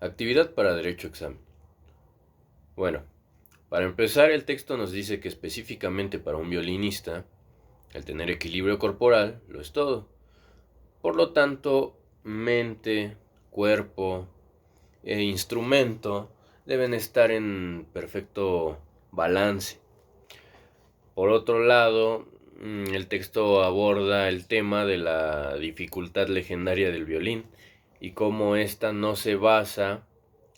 Actividad para derecho examen. Bueno, para empezar el texto nos dice que específicamente para un violinista, el tener equilibrio corporal lo es todo. Por lo tanto, mente, cuerpo e instrumento deben estar en perfecto balance. Por otro lado, el texto aborda el tema de la dificultad legendaria del violín y cómo ésta no se basa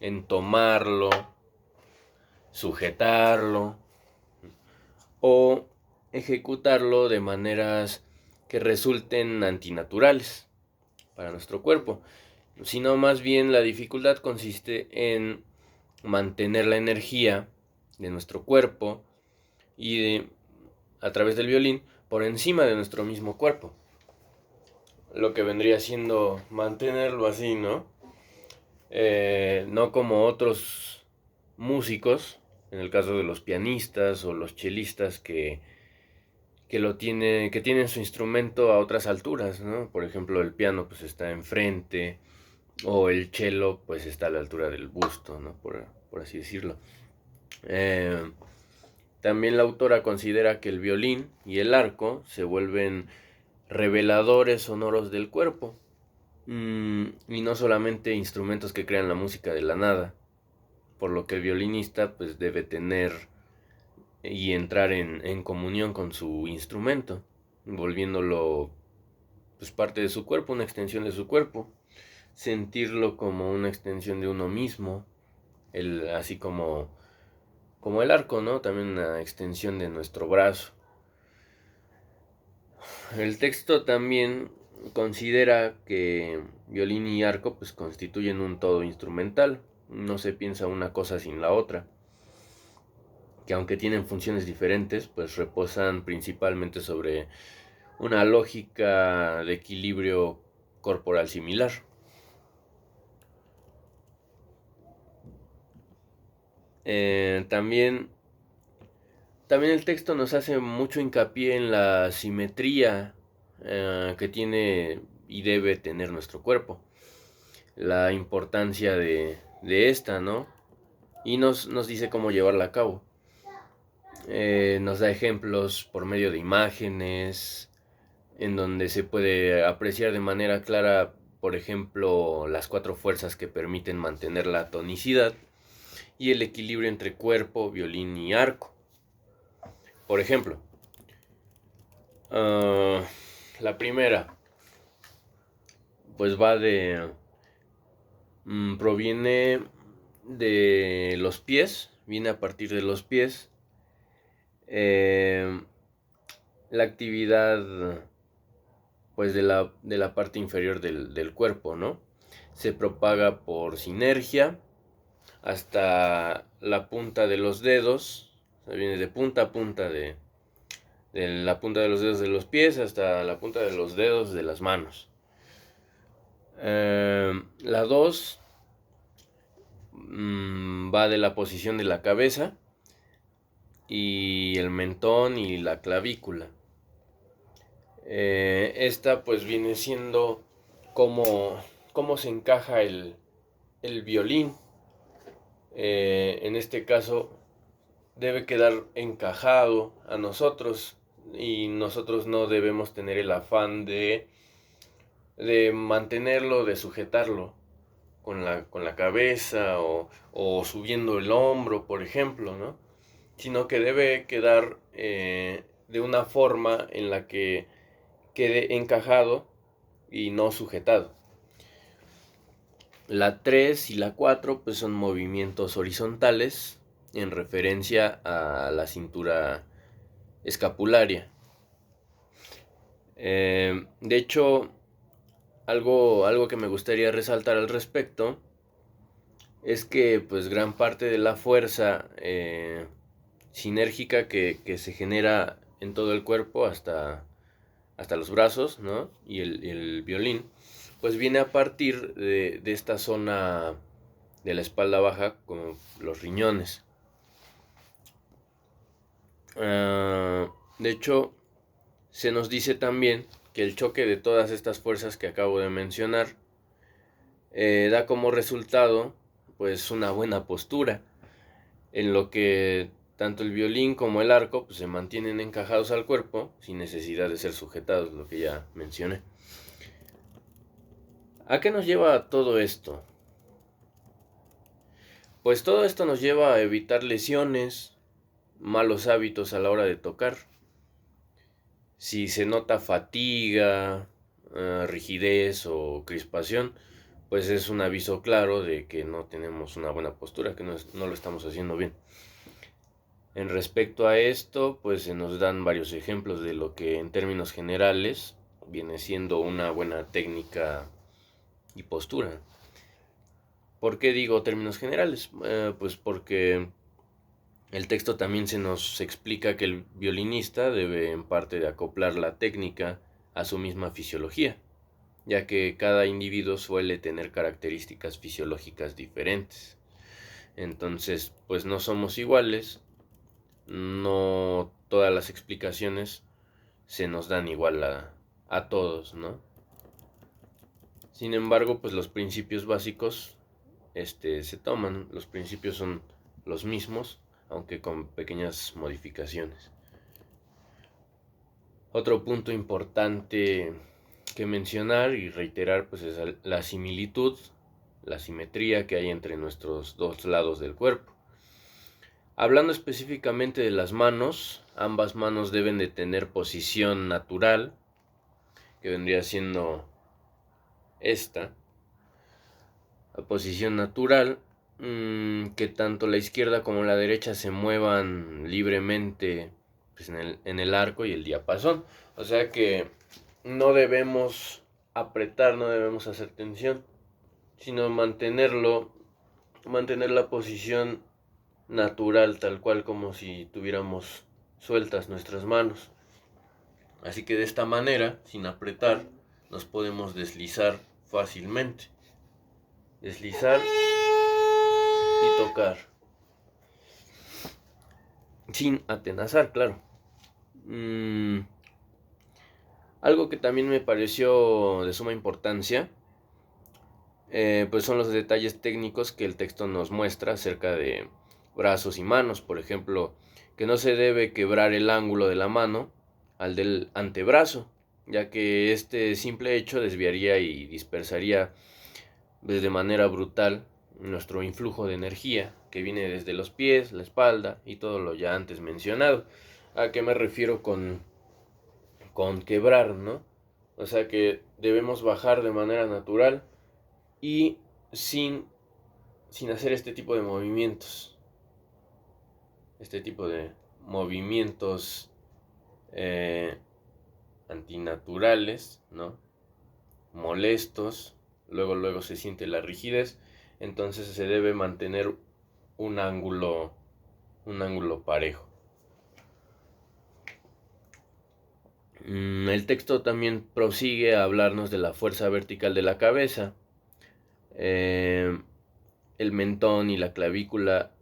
en tomarlo, sujetarlo o ejecutarlo de maneras que resulten antinaturales para nuestro cuerpo, sino más bien la dificultad consiste en mantener la energía de nuestro cuerpo a través del violín por encima de nuestro mismo cuerpo. Lo que vendría siendo mantenerlo así, ¿no? No como otros músicos, en el caso de los pianistas o los chelistas que tienen su instrumento a otras alturas, ¿no? Por ejemplo, el piano pues está enfrente o el cello pues está a la altura del busto, ¿no? Por así decirlo. Eh, También la autora considera que el violín y el arco se vuelven reveladores sonoros del cuerpo, y no solamente instrumentos que crean la música de la nada, por lo que el violinista pues debe tener y entrar en comunión con su instrumento, volviéndolo pues parte de su cuerpo, una extensión de su cuerpo, sentirlo como una extensión de uno mismo, así como el arco, ¿no? También una extensión de nuestro brazo. El texto también considera que violín y arco pues constituyen un todo instrumental. No se piensa una cosa sin la otra. Que aunque tienen funciones diferentes, pues reposan principalmente sobre una lógica de equilibrio corporal similar. También el texto nos hace mucho hincapié en la simetría que tiene y debe tener nuestro cuerpo. La importancia de esta, ¿no? Y nos dice cómo llevarla a cabo. Nos da ejemplos por medio de imágenes, en donde se puede apreciar de manera clara, por ejemplo, las 4 fuerzas que permiten mantener la tonicidad y el equilibrio entre cuerpo, violín y arco. Por ejemplo, uh, la primera, pues va proviene de los pies, viene a partir de los pies. La actividad pues de la parte inferior del cuerpo, ¿no? Se propaga por sinergia hasta la punta de los dedos, o sea, viene de punta a punta de la punta de los dedos de los pies hasta la punta de los dedos de las manos. La 2 va de la posición de la cabeza y el mentón y la clavícula. Esta pues viene siendo cómo se encaja el violín. En este caso debe quedar encajado a nosotros y nosotros no debemos tener el afán de mantenerlo, de sujetarlo con la cabeza o subiendo el hombro, por ejemplo, ¿no? Sino que debe quedar de una forma en la que quede encajado y no sujetado. La 3 y la 4 pues son movimientos horizontales en referencia a la cintura escapularia. De hecho, algo que me gustaría resaltar al respecto es que pues gran parte de la fuerza sinérgica que se genera en todo el cuerpo hasta los brazos, ¿no? Y el violín, pues viene a partir de esta zona de la espalda baja, como los riñones. De hecho, se nos dice también que el choque de todas estas fuerzas que acabo de mencionar da como resultado pues una buena postura, en lo que tanto el violín como el arco pues, se mantienen encajados al cuerpo sin necesidad de ser sujetados, lo que ya mencioné. ¿A qué nos lleva todo esto? Pues todo esto nos lleva a evitar lesiones, malos hábitos a la hora de tocar. Si se nota fatiga, rigidez o crispación, pues es un aviso claro de que no tenemos una buena postura, que no lo estamos haciendo bien. En respecto a esto, pues se nos dan varios ejemplos de lo que en términos generales viene siendo una buena técnica y postura. ¿Por qué digo términos generales? Pues porque el texto también se nos explica que el violinista debe en parte de acoplar la técnica a su misma fisiología, ya que cada individuo suele tener características fisiológicas diferentes. Entonces, pues no somos iguales, no todas las explicaciones se nos dan igual a todos, ¿no? Sin embargo, pues los principios básicos se toman, los principios son los mismos, aunque con pequeñas modificaciones. Otro punto importante que mencionar y reiterar pues es la similitud, la simetría que hay entre nuestros dos lados del cuerpo. Hablando específicamente de las manos, ambas manos deben de tener posición natural, que vendría siendo esta, la posición natural, que tanto la izquierda como la derecha se muevan libremente pues, en el arco y el diapasón. O sea que no debemos apretar, no debemos hacer tensión, sino mantener la posición natural, tal cual como si tuviéramos sueltas nuestras manos. Así que de esta manera, sin apretar, nos podemos deslizar fácilmente. Deslizar y tocar. Sin atenazar, claro. Algo que también me pareció de suma importancia, pues son los detalles técnicos que el texto nos muestra acerca de brazos y manos. Por ejemplo, que no se debe quebrar el ángulo de la mano al del antebrazo, ya que este simple hecho desviaría y dispersaría de manera brutal nuestro influjo de energía que viene desde los pies, la espalda y todo lo ya antes mencionado. ¿A qué me refiero con quebrar, no? O sea que debemos bajar de manera natural y sin hacer este tipo de movimientos. Este tipo de movimientos antinaturales, ¿no? Molestos. Luego se siente la rigidez. Entonces se debe mantener un ángulo parejo. El texto también prosigue a hablarnos de la fuerza vertical de la cabeza. El mentón y la clavícula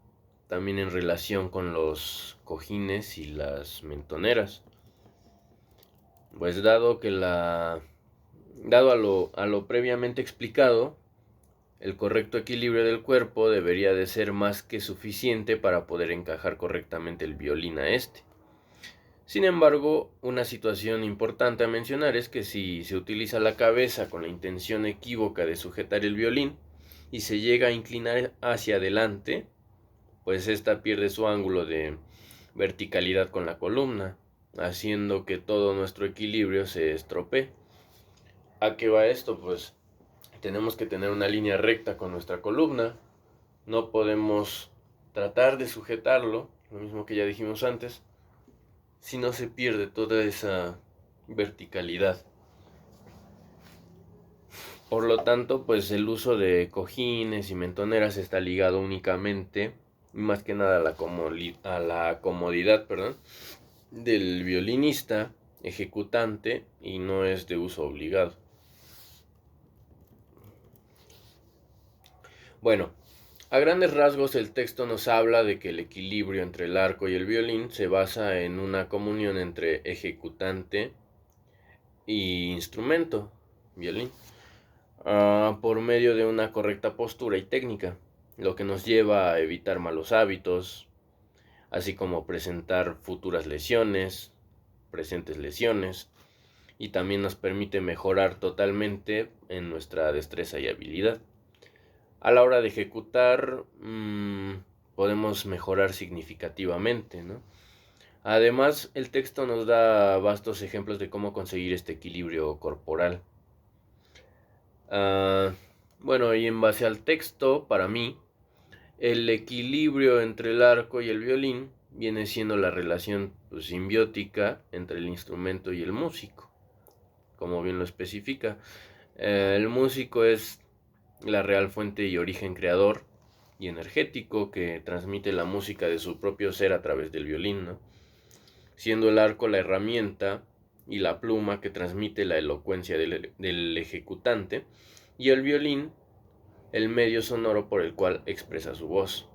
también en relación con los cojines y las mentoneras. Pues dado a lo previamente explicado, el correcto equilibrio del cuerpo debería de ser más que suficiente para poder encajar correctamente el violín a este. Sin embargo, una situación importante a mencionar es que si se utiliza la cabeza con la intención equívoca de sujetar el violín y se llega a inclinar hacia adelante, pues ésta pierde su ángulo de verticalidad con la columna, haciendo que todo nuestro equilibrio se estropee. ¿A qué va esto? Pues tenemos que tener una línea recta con nuestra columna, no podemos tratar de sujetarlo, lo mismo que ya dijimos antes, si no se pierde toda esa verticalidad. Por lo tanto, pues el uso de cojines y mentoneras está ligado únicamente, más que nada a la comodidad, del violinista ejecutante y no es de uso obligado. Bueno, a grandes rasgos el texto nos habla de que el equilibrio entre el arco y el violín se basa en una comunión entre ejecutante y instrumento, violín, por medio de una correcta postura y técnica. lo que nos lleva a evitar malos hábitos, así como presentar futuras lesiones, presentes lesiones, y también nos permite mejorar totalmente en nuestra destreza y habilidad. A la hora de ejecutar, podemos mejorar significativamente, ¿no? Además, el texto nos da vastos ejemplos de cómo conseguir este equilibrio corporal. Ah, bueno, y en base al texto, para mí, el equilibrio entre el arco y el violín viene siendo la relación pues, simbiótica entre el instrumento y el músico, como bien lo especifica. El músico es la real fuente y origen creador y energético que transmite la música de su propio ser a través del violín, ¿no? Siendo el arco la herramienta y la pluma que transmite la elocuencia del ejecutante, y el violín el medio sonoro por el cual expresa su voz.